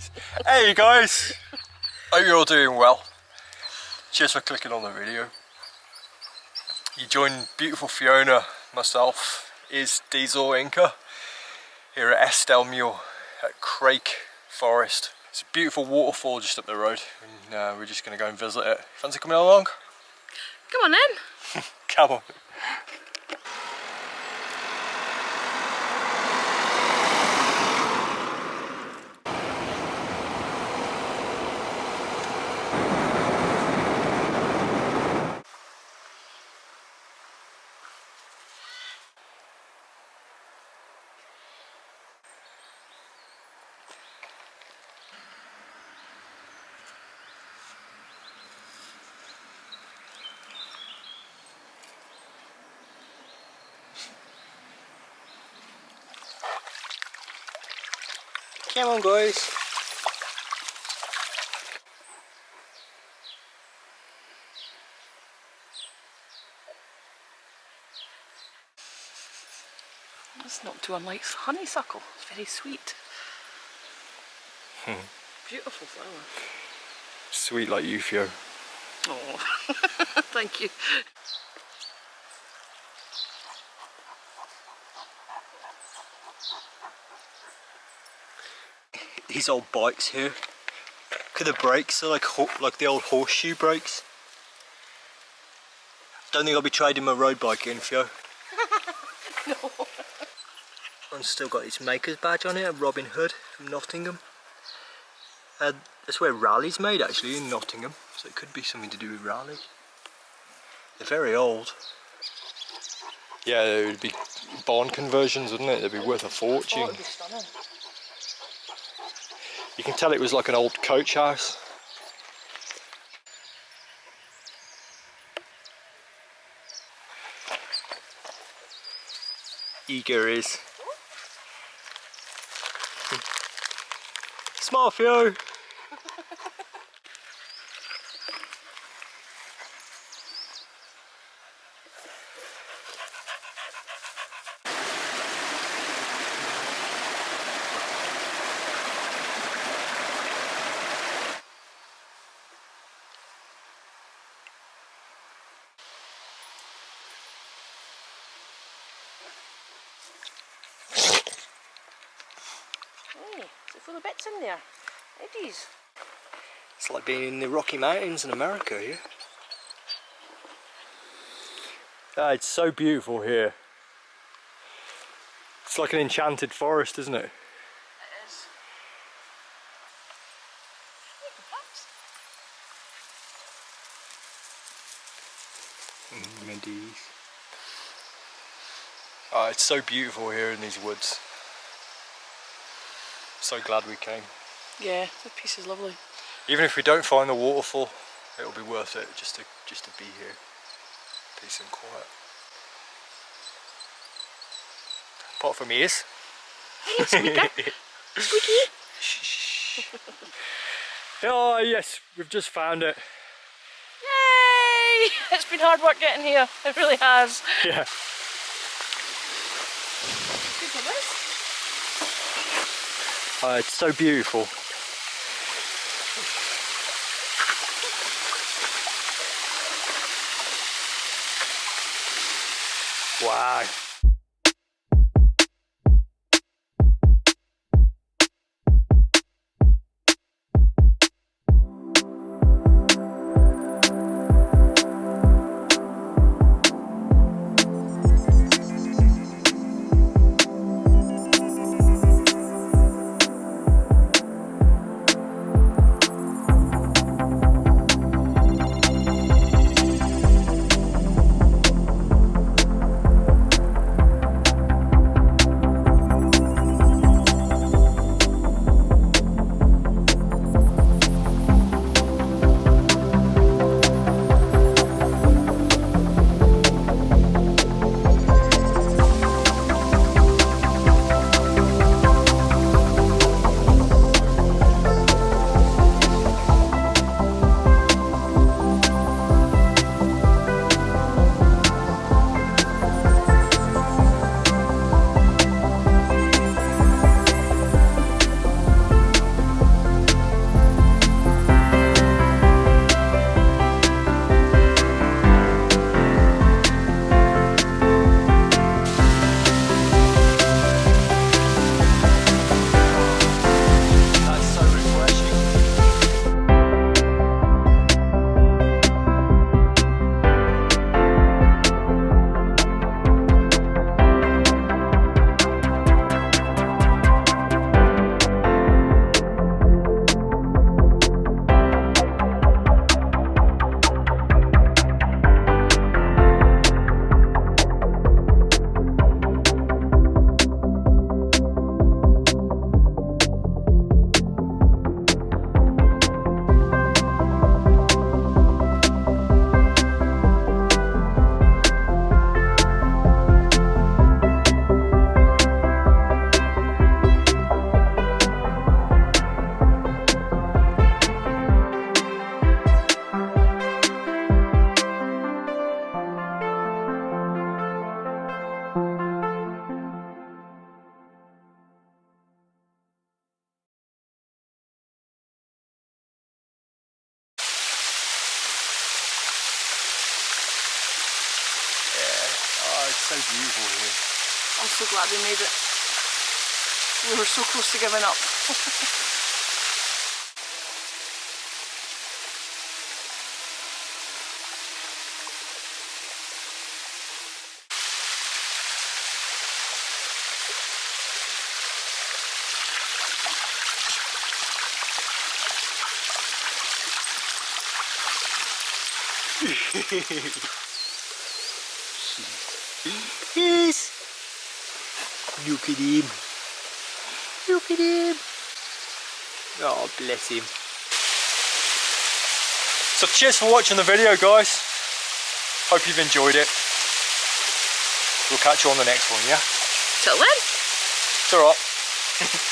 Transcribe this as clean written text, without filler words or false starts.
Jeez. Hey guys! Hope you're all doing well. Cheers for clicking on the video. You joined beautiful Fiona, myself, Deez and I here at Eskdalemuir at Craik forest. It's a beautiful waterfall just up the road and we're just going to go and visit it. Fancy coming along? Come on then. Come on. Come on guys. It's not too unlike honeysuckle. It's very sweet. Beautiful flower. Sweet like you, Fio. Oh, thank you. These old bikes here. Look at the brakes, they're like the old horseshoe brakes. Don't think I'll be trading my road bike in, Fio. No. One's still got its maker's badge on it, a Robin Hood from Nottingham. That's where Raleig's made actually, in Nottingham, so it could be something to do with Raleigh. They're very old. Yeah, it would be barn conversions, wouldn't it? They'd be worth a fortune. Oh, it'd be stunning. You can tell it was like an old coach house. inKa is. Smile, Fio! Hey, is it full of bits in there? Eddies. It's like being in the Rocky Mountains in America here. It's so beautiful here. It's like an enchanted forest, isn't it? It is. Deez. Oh, it's so beautiful here in these woods. So glad we came. Yeah, the piece is lovely. Even if we don't find the waterfall, it'll be worth it just to be here. Peace and quiet. Apart from ears. Hey, Squeaker. Squeaky. Shh. Oh yes, we've just found it. Yay! It's been hard work getting here. It really has. Yeah. Good for this. Oh, it's so beautiful. Wow. it's so beautiful here. I'm so glad we made it. We were so close to giving up. Yes. Look at him. Look at him. Oh, bless him. So cheers for watching the video, guys. Hope you've enjoyed it. We'll catch you on the next one, yeah? Till then. It's alright.